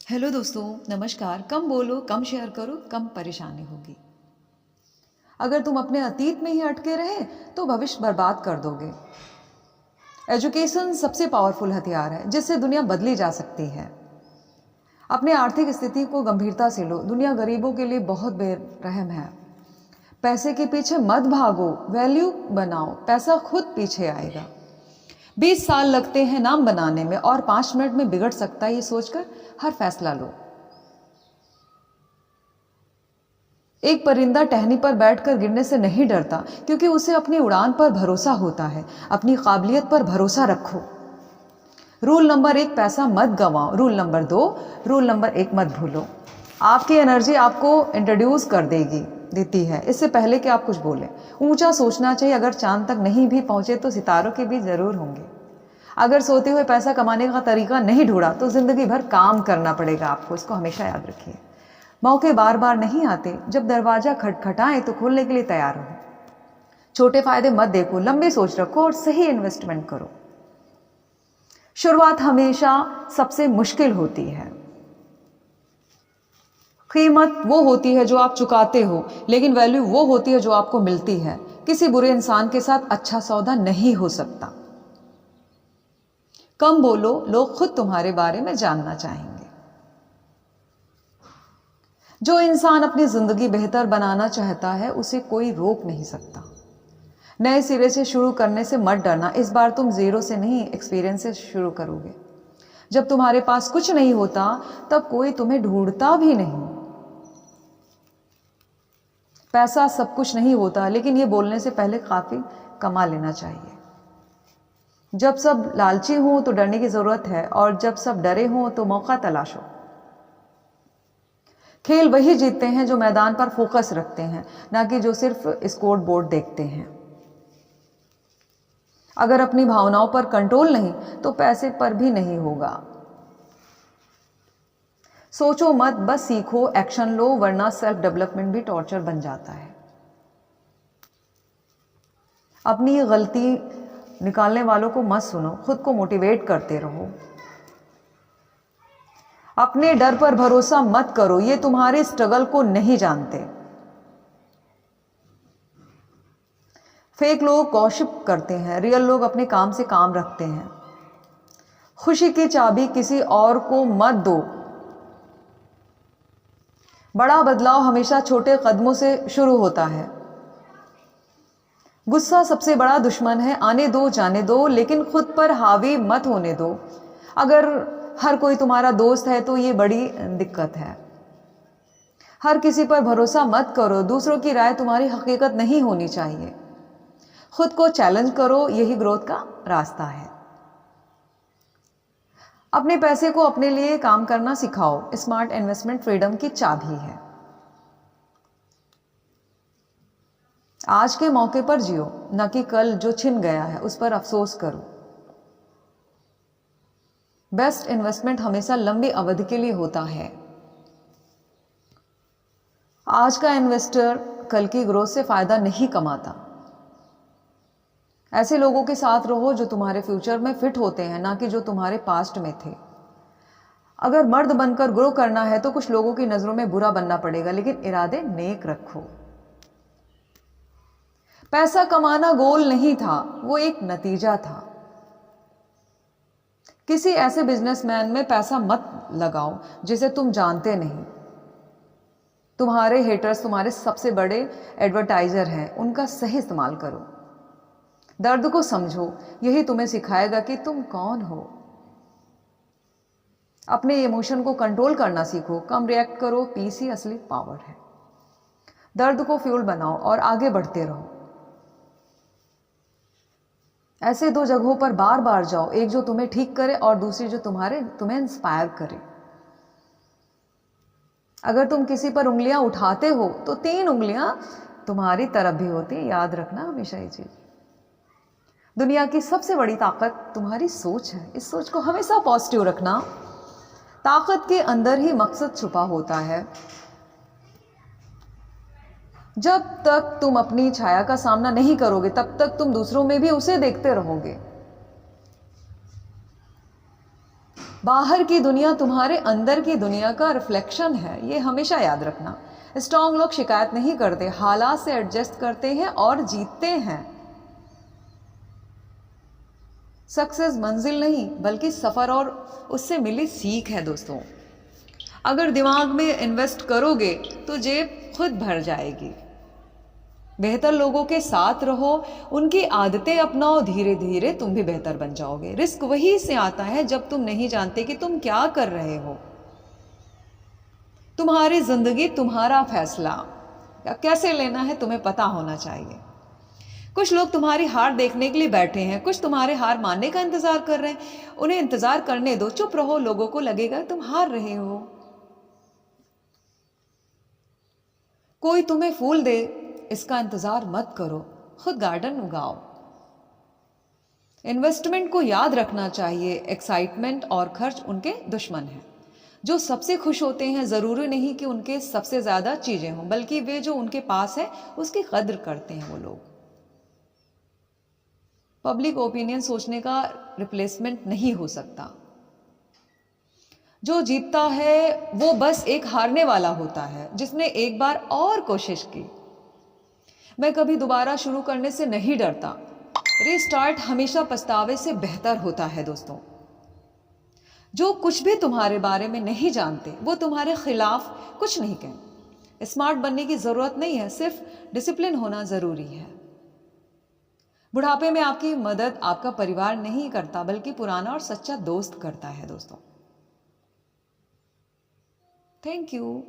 Hello दोस्तों, नमस्कार। कम बोलो, कम शेयर करो, कम परेशानी होगी। अगर तुम अपने अतीत में ही अटके रहे तो भविष्य बर्बाद कर दोगे। एजुकेशन सबसे पावरफुल हथियार है जिससे दुनिया बदली जा सकती है। अपने आर्थिक स्थिति को गंभीरता से लो। दुनिया गरीबों के लिए बहुत बेरहम है। पैसे के पीछे मत भागो, वैल्यू बनाओ, पैसा खुद पीछे आएगा। 20 साल लगते हैं नाम बनाने में और 5 मिनट में बिगड़ सकता है, ये सोचकर हर फैसला लो। एक परिंदा टहनी पर बैठकर गिरने से नहीं डरता क्योंकि उसे अपनी उड़ान पर भरोसा होता है। अपनी काबिलियत पर भरोसा रखो। रूल नंबर 1, पैसा मत गंवाओ। रूल नंबर 2, रूल नंबर 1 मत भूलो। आपकी एनर्जी आपको इंट्रोड्यूस कर देती है इससे पहले कि आप कुछ बोलें। ऊंचा सोचना चाहिए। अगर चांद तक नहीं भी पहुंचे तो सितारों के बीच जरूर होंगे। अगर सोते हुए पैसा कमाने का तरीका नहीं ढूंढा तो जिंदगी भर काम करना पड़ेगा आपको। इसको हमेशा याद रखिए। मौके बार बार नहीं आते। जब दरवाजा खटखटाए तो खोलने के लिए तैयार रहो। छोटे फायदे मत देखो, लंबी सोच रखो और सही इन्वेस्टमेंट करो। शुरुआत हमेशा सबसे मुश्किल होती है। कीमत वो होती है जो आप चुकाते हो, लेकिन वैल्यू वो होती है जो आपको मिलती है। किसी बुरे इंसान के साथ अच्छा सौदा नहीं हो सकता। कम बोलो, लोग खुद तुम्हारे बारे में जानना चाहेंगे। जो इंसान अपनी जिंदगी बेहतर बनाना चाहता है उसे कोई रोक नहीं सकता। नए सिरे से शुरू करने से मत डरना। इस बार तुम जीरो से नहीं, एक्सपीरियंस से शुरू करोगे। जब तुम्हारे पास कुछ नहीं होता तब कोई तुम्हें ढूंढता भी नहीं। पैसा सब कुछ नहीं होता, लेकिन ये बोलने से पहले काफी कमा लेना चाहिए। जब सब लालची हो तो डरने की जरूरत है, और जब सब डरे हो तो मौका तलाशो। खेल वही जीतते हैं जो मैदान पर फोकस रखते हैं, ना कि जो सिर्फ स्कोर बोर्ड देखते हैं। अगर अपनी भावनाओं पर कंट्रोल नहीं तो पैसे पर भी नहीं होगा। सोचो मत, बस सीखो, एक्शन लो, वरना सेल्फ डेवलपमेंट भी टॉर्चर बन जाता है। अपनी गलती निकालने वालों को मत सुनो, खुद को मोटिवेट करते रहो। अपने डर पर भरोसा मत करो, ये तुम्हारे स्ट्रगल को नहीं जानते। फेक लोग गॉसिप करते हैं, रियल लोग अपने काम से काम रखते हैं। खुशी की चाबी किसी और को मत दो। बड़ा बदलाव हमेशा छोटे कदमों से शुरू होता है। गुस्सा सबसे बड़ा दुश्मन है। आने दो, जाने दो, लेकिन खुद पर हावी मत होने दो। अगर हर कोई तुम्हारा दोस्त है तो ये बड़ी दिक्कत है। हर किसी पर भरोसा मत करो। दूसरों की राय तुम्हारी हकीकत नहीं होनी चाहिए। खुद को चैलेंज करो, यही ग्रोथ का रास्ता है। अपने पैसे को अपने लिए काम करना सिखाओ। स्मार्ट इन्वेस्टमेंट फ्रीडम की चाबी है। आज के मौके पर जियो, न कि कल जो छिन गया है उस पर अफसोस करो। बेस्ट इन्वेस्टमेंट हमेशा लंबी अवधि के लिए होता है। आज का इन्वेस्टर कल की ग्रोथ से फायदा नहीं कमाता। ऐसे लोगों के साथ रहो जो तुम्हारे फ्यूचर में फिट होते हैं, ना कि जो तुम्हारे पास्ट में थे। अगर मर्द बनकर ग्रो करना है तो कुछ लोगों की नजरों में बुरा बनना पड़ेगा, लेकिन इरादे नेक रखो। पैसा कमाना गोल नहीं था, वो एक नतीजा था। किसी ऐसे बिजनेसमैन में पैसा मत लगाओ जिसे तुम जानते नहीं। तुम्हारे हेटर्स तुम्हारे सबसे बड़े एडवर्टाइजर हैं, उनका सही इस्तेमाल करो। दर्द को समझो, यही तुम्हें सिखाएगा कि तुम कौन हो। अपने इमोशन को कंट्रोल करना सीखो। कम रिएक्ट करो, पीस ही असली पावर है। दर्द को फ्यूल बनाओ और आगे बढ़ते रहो। ऐसे 2 जगहों पर बार बार जाओ, एक जो तुम्हें ठीक करे और दूसरी जो तुम्हें इंस्पायर करे। अगर तुम किसी पर उंगलियां उठाते हो तो 3 उंगलियां तुम्हारी तरफ भी होती है। याद रखना हमेशा ये चीज। दुनिया की सबसे बड़ी ताकत तुम्हारी सोच है। इस सोच को हमेशा पॉजिटिव रखना। ताकत के अंदर ही मकसद छुपा होता है। जब तक तुम अपनी छाया का सामना नहीं करोगे तब तक तुम दूसरों में भी उसे देखते रहोगे। बाहर की दुनिया तुम्हारे अंदर की दुनिया का रिफ्लेक्शन है, ये हमेशा याद रखना। स्ट्रांग लोग शिकायत नहीं करते, हालात से एडजस्ट करते हैं और जीतते हैं। सक्सेस मंजिल नहीं बल्कि सफर और उससे मिली सीख है दोस्तों। अगर दिमाग में इन्वेस्ट करोगे तो जेब खुद भर जाएगी। बेहतर लोगों के साथ रहो, उनकी आदतें अपनाओ, धीरे धीरे तुम भी बेहतर बन जाओगे। रिस्क वही से आता है जब तुम नहीं जानते कि तुम क्या कर रहे हो। तुम्हारी जिंदगी तुम्हारा फैसला, कैसे लेना है तुम्हें पता होना चाहिए। कुछ लोग तुम्हारी हार देखने के लिए बैठे हैं, कुछ तुम्हारे हार मानने का इंतजार कर रहे हैं। उन्हें इंतजार करने दो, चुप रहो, लोगों को लगेगा तुम हार रहे हो। कोई तुम्हें फूल दे इसका इंतजार मत करो, खुद गार्डन उगाओ। इन्वेस्टमेंट को याद रखना चाहिए, एक्साइटमेंट और खर्च उनके दुश्मन हैं। जो सबसे खुश होते हैं जरूरी नहीं कि उनके सबसे ज्यादा चीजें हों, बल्कि वे जो उनके पास है उसकी कद्र करते हैं वो लोग। पब्लिक ओपिनियन सोचने का रिप्लेसमेंट नहीं हो सकता। जो जीतता है वो बस एक हारने वाला होता है जिसने एक बार और कोशिश की। मैं कभी दोबारा शुरू करने से नहीं डरता। रीस्टार्ट हमेशा पछतावे से बेहतर होता है दोस्तों। जो कुछ भी तुम्हारे बारे में नहीं जानते वो तुम्हारे खिलाफ कुछ नहीं कहें। स्मार्ट बनने की जरूरत नहीं है, सिर्फ डिसिप्लिन होना जरूरी है। बुढ़ापे में आपकी मदद आपका परिवार नहीं करता बल्कि पुराना और सच्चा दोस्त करता है दोस्तों। Thank you.